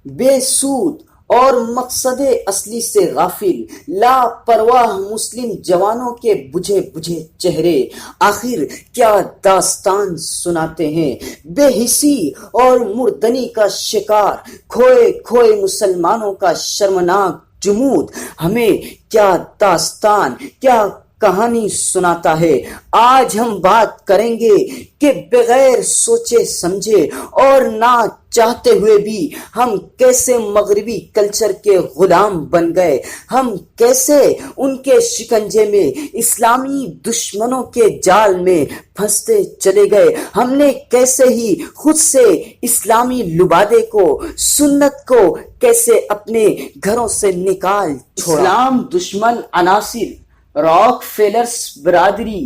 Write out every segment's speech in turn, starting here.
بے سود اور مقصد اصلی سے غافل لاپرواہ مسلم جوانوں کے بجھے بجھے چہرے آخر کیا داستان سناتے ہیں؟ بے حسی اور مردنی کا شکار کھوئے کھوئے مسلمانوں کا شرمناک جمود ہمیں کیا داستان، کیا کہانی سناتا ہے؟ آج ہم بات کریں گے کہ بغیر سوچے سمجھے اور نہ چاہتے ہوئے بھی ہم کیسے مغربی کلچر کے غلام بن گئے، ہم کیسے ان کے شکنجے میں، اسلامی دشمنوں کے جال میں پھنستے چلے گئے، ہم نے کیسے ہی خود سے اسلامی لبادے کو، سنت کو کیسے اپنے گھروں سے نکال چھوڑا۔ اسلام دشمن عناصر، راک فیلرس برادری،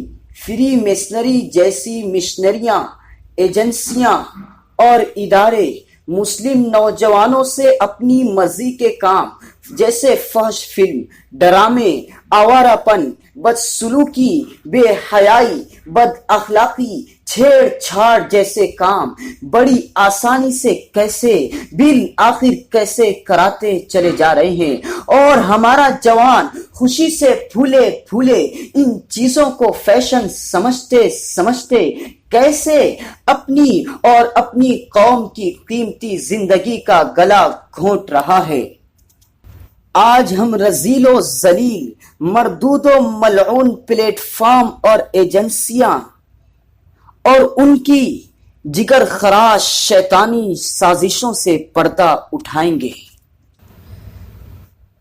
فری میسنری جیسی مشنریاں، ایجنسیاں اور ادارے مسلم نوجوانوں سے اپنی مرضی کے کام جیسے فحش فلم، ڈرامے، آوارہ پن، بدسلوکی، بے حیائی، بد اخلاقی، چھیڑ چھاڑ جیسے کام بڑی آسانی سے کیسے بالآخر کیسے کراتے چلے جا رہے ہیں، اور ہمارا جوان خوشی سے پھولے پھولے ان چیزوں کو فیشن سمجھتے سمجھتے کیسے اپنی اور اپنی قوم کی قیمتی زندگی کا گلا گھونٹ رہا ہے۔ آج ہم رذیل و ذلیل، مردود و ملعون پلیٹ فارم اور ایجنسیاں اور ان کی جگر خراش شیطانی سازشوں سے پردہ اٹھائیں گے۔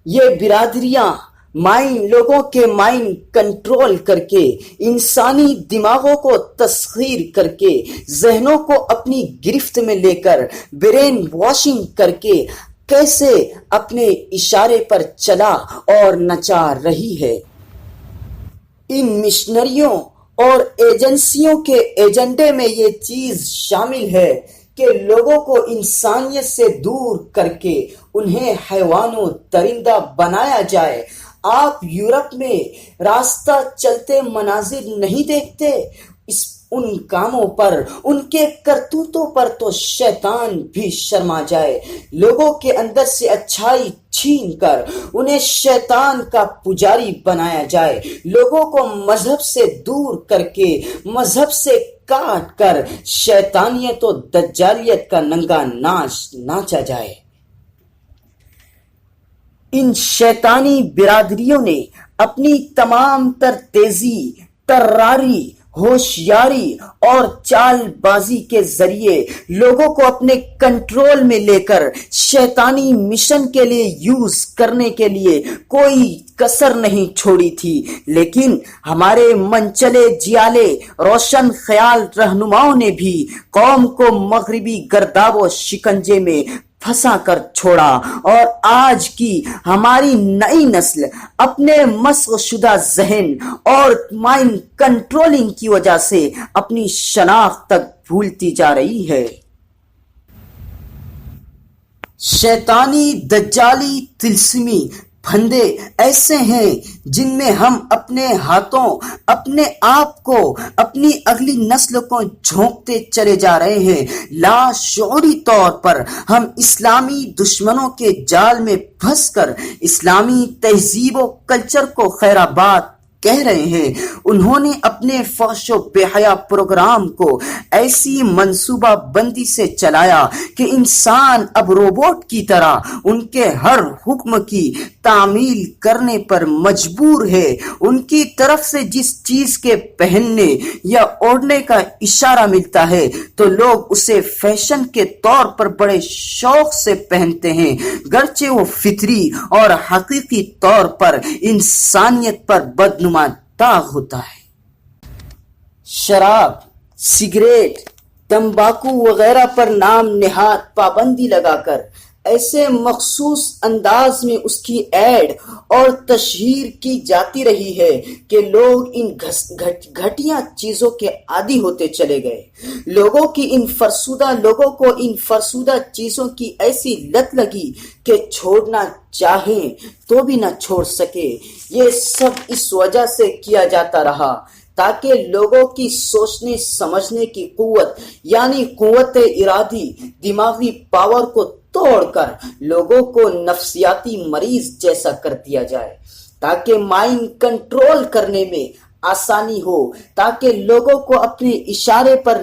یہ برادریاں لوگوں کے مائنڈ کنٹرول کر کے، انسانی دماغوں کو تسخیر کر کے، ذہنوں کو اپنی گرفت میں لے کر، برین واشنگ کر کے کیسے اپنے اشارے پر چلا اور نچا رہی ہے۔ ان مشنریوں اور ایجنسیوں کے ایجنڈے میں یہ چیز شامل ہے کہ لوگوں کو انسانیت سے دور کر کے انہیں حیوان و درندہ بنایا جائے۔ آپ یورپ میں راستہ چلتے مناظر نہیں دیکھتے؟ ان کاموں پر، ان کے کرتوتوں پر تو شیطان بھی شرما جائے۔ لوگوں کے اندر سے اچھائی چھین کر انہیں شیطان کا پجاری بنایا جائے۔ لوگوں کو مذہب سے دور کر کے، مذہب سے کاٹ کر شیطانیت و دجالیت کا ننگا ناچ ناچا جائے۔ ان شیطانی برادریوں نے اپنی تمام تر تیزی، طراری، ہوشیاری اور چال بازی کے ذریعے لوگوں کو اپنے کنٹرول میں لے کر شیطانی مشن کے لیے یوز کرنے کے لیے کوئی کسر نہیں چھوڑی تھی، لیکن ہمارے منچلے جیالے روشن خیال رہنماؤں نے بھی قوم کو مغربی گرداب و شکنجے میں پھنسا کر چھوڑا، اور آج کی ہماری نئی نسل اپنے مسخ شدہ ذہن اور مائنڈ کنٹرولنگ کی وجہ سے اپنی شناخت تک بھولتی جا رہی ہے۔ شیطانی، دجالی، طلسمی پھندے ایسے ہیں جن میں ہم اپنے ہاتھوں، اپنے آپ کو، اپنی اگلی نسل کو جھونکتے چلے جا رہے ہیں۔ لاشعوری طور پر ہم اسلامی دشمنوں کے جال میں پھنس کر اسلامی تہذیب و کلچر کو خیر آباد کہہ رہے ہیں۔ انہوں نے اپنے فحش و بے حیا پروگرام کو ایسی منصوبہ بندی سے چلایا کہ انسان اب روبوٹ کی طرح ان کے ہر حکم کی تعمیل کرنے پر مجبور ہے۔ ان کی طرف سے جس چیز کے پہننے یا اوڑھنے کا اشارہ ملتا ہے تو لوگ اسے فیشن کے طور پر بڑے شوق سے پہنتے ہیں، گرچہ وہ فطری اور حقیقی طور پر انسانیت پر بدنما داغ ہوتا ہے۔ شراب، سگریٹ، تمباکو وغیرہ پر نام نہاد پابندی لگا کر ایسے مخصوص انداز میں اس کی ایڈ اور تشہیر کی جاتی رہی ہے کہ لوگ ان گھٹیا چیزوں کے عادی ہوتے چلے گئے۔ لوگوں کو ان فرسودہ چیزوں کی ایسی لت لگی کہ چھوڑنا چاہیں تو بھی نہ چھوڑ سکے۔ یہ سب اس وجہ سے کیا جاتا رہا تاکہ لوگوں کی سوچنے سمجھنے کی قوت، یعنی قوت ارادی، دماغی پاور کو توڑ کر لوگوں کو نفسیاتی مریض جیسا کر دیا جائے تاکہ مائنڈ کنٹرول کرنے میں آسانی ہو، تاکہ لوگوں کو اپنے اشارے پر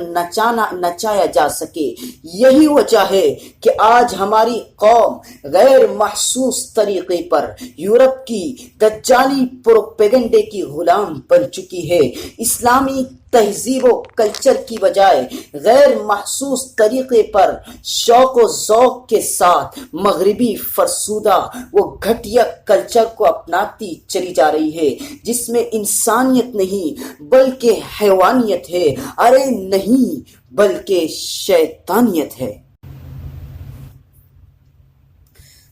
نچایا جا سکے۔ یہی وجہ ہے کہ آج ہماری قوم غیر محسوس طریقے پر یورپ کی دجالی پروپیگنڈے کی غلام بن چکی ہے۔ اسلامی تہذیب و کلچر کی بجائے غیر محسوس طریقے پر شوق و ذوق کے ساتھ مغربی فرسودہ و گھٹیا کلچر کو اپناتی چلی جا رہی ہے، جس میں انسانیت نہیں بلکہ حیوانیت ہے، ارے نہیں بلکہ شیطانیت ہے۔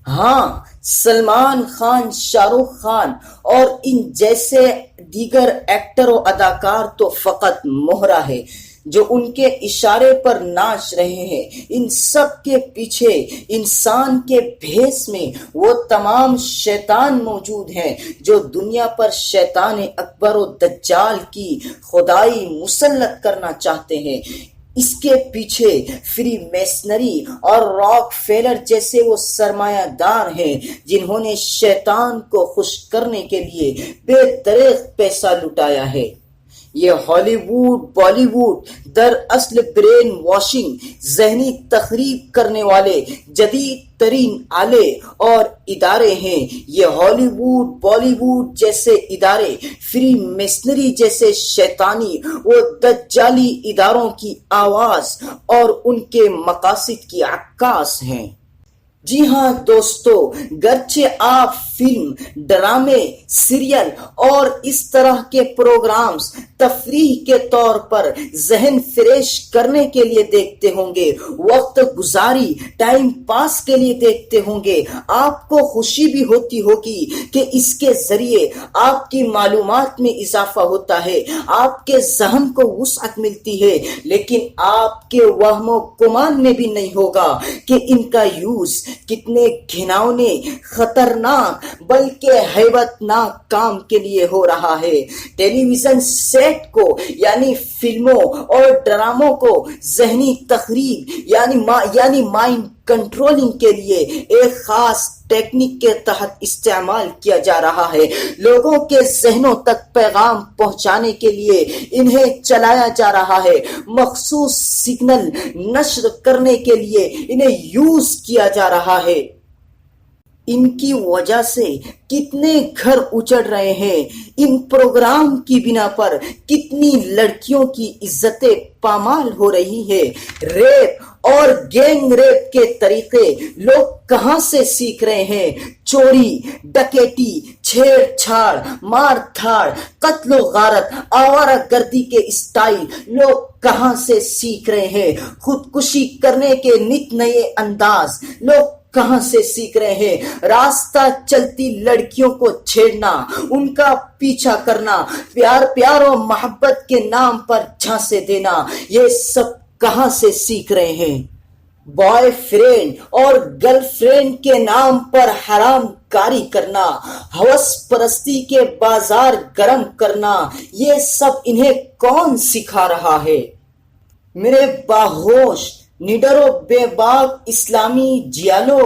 ہاں، سلمان خان، شاہ رخ خان اور ان جیسے دیگر ایکٹر و اداکار تو فقط مہرہ ہے جو ان کے اشارے پر ناچ رہے ہیں۔ ان سب کے پیچھے انسان کے بھیس میں وہ تمام شیطان موجود ہیں جو دنیا پر شیطان اکبر و دجال کی خدائی مسلط کرنا چاہتے ہیں۔ اس کے پیچھے فری میسنری اور راک فیلر جیسے وہ سرمایہ دار ہیں جنہوں نے شیطان کو خوش کرنے کے لیے بے دریغ پیسہ لٹایا ہے۔ یہ ہالی ووڈ، بالی ووڈ دراصل برین واشنگ، ذہنی تخریب کرنے والے جدید ترین آلے اور ادارے ہیں۔ یہ ہالی ووڈ، بالی ووڈ جیسے ادارے فری میسنری جیسے شیطانی و دجالی اداروں کی آواز اور ان کے مقاصد کی عکاس ہیں۔ جی ہاں دوستو، گرچہ آپ فلم، ڈرامے، سیریل اور اس طرح کے پروگرامز تفریح کے طور پر ذہن فریش کرنے کے لیے دیکھتے ہوں گے، وقت گزاری، ٹائم پاس کے لیے دیکھتے ہوں گے، آپ کو خوشی بھی ہوتی ہوگی کہ اس کے ذریعے آپ کی معلومات میں اضافہ ہوتا ہے، آپ کے ذہن کو وسعت ملتی ہے، لیکن آپ کے وہم و گمان میں بھی نہیں ہوگا کہ ان کا یوز کتنے گھناؤنے، خطرناک بلکہ ہیبت ناک کام کے لیے ہو رہا ہے۔ ٹیلی ویژن سیٹ کو یعنی فلموں اور ڈراموں کو ذہنی تخریب یعنی مائنڈ کنٹرولنگ کے لیے ایک خاص ٹیکنیک کے تحت استعمال کیا جا رہا ہے۔ لوگوں کے ذہنوں تک پیغام پہنچانے کے لیے انہیں چلایا جا رہا ہے، مخصوص سگنل نشر کرنے کے لیے انہیں یوز کیا جا رہا ہے۔ ان کی وجہ سے کتنے گھر اجڑ رہے ہیں، ان پروگرام کی بنا پر کتنی لڑکیوں کی عزتیں پامال ہو رہی ہے۔ ریپ اور گینگ ریپ کے طریقے لوگ کہاں سے سیکھ رہے ہیں؟ چوری، ڈکیتی، چھیڑ چھاڑ، مار دھاڑ، قتل و غارت، آوارہ گردی کے اسٹائل لوگ کہاں سے سیکھ رہے ہیں؟ خودکشی کرنے کے نت نئے انداز لوگ کہاں سے سیکھ رہے ہیں؟ راستہ چلتی لڑکیوں کو چھیڑنا، ان کا پیچھا کرنا، پیار و محبت کے نام پر جھانسے دینا، یہ سب کہاں سے سیکھ رہے ہیں؟ بوائے فرینڈ اور گرل فرینڈ کے نام پر حرام کاری کرنا، ہوس پرستی کے بازار گرم کرنا، یہ سب انہیں کون سکھا رہا ہے؟ میرے باہوش، نڈر و بے باک اسلامی جیالو،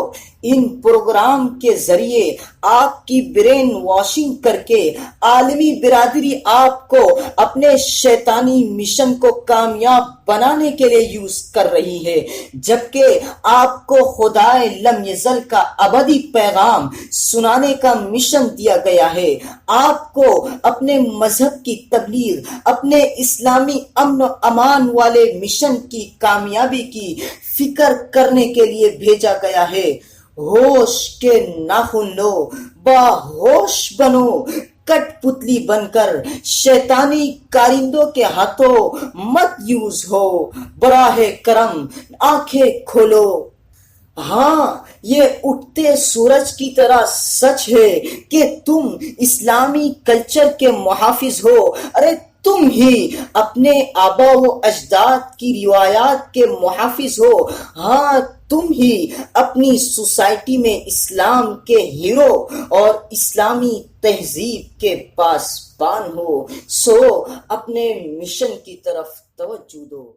ان پروگرام کے ذریعے آپ کی برین واشنگ کر کے عالمی برادری آپ کو اپنے شیطانی مشن کو کامیاب بنانے کے لیے یوز کر رہی ہے، جبکہ آپ کو خدائے لم یزل کا ابدی پیغام سنانے کا مشن دیا گیا ہے۔ آپ کو اپنے مذہب کی تبلیغ، اپنے اسلامی امن و امان والے مشن کی کامیابی کی فکر کرنے کے لیے بھیجا گیا ہے۔ ہوش کے ناخن لو، باہوش بنو، کٹ پتلی بن کر شیطانی کارندوں کے ہاتھوں مت یوز ہو، براہ کرم آنکھیں کھولو۔ ہاں، یہ اٹھتے سورج کی طرح سچ ہے کہ تم اسلامی کلچر کے محافظ ہو، ارے تم ہی اپنے آبا و اجداد کی روایات کے محافظ ہو، ہاں تم ہی اپنی سوسائٹی میں اسلام کے ہیرو اور اسلامی تہذیب کے پاسبان ہو، سو اپنے مشن کی طرف توجہ دو۔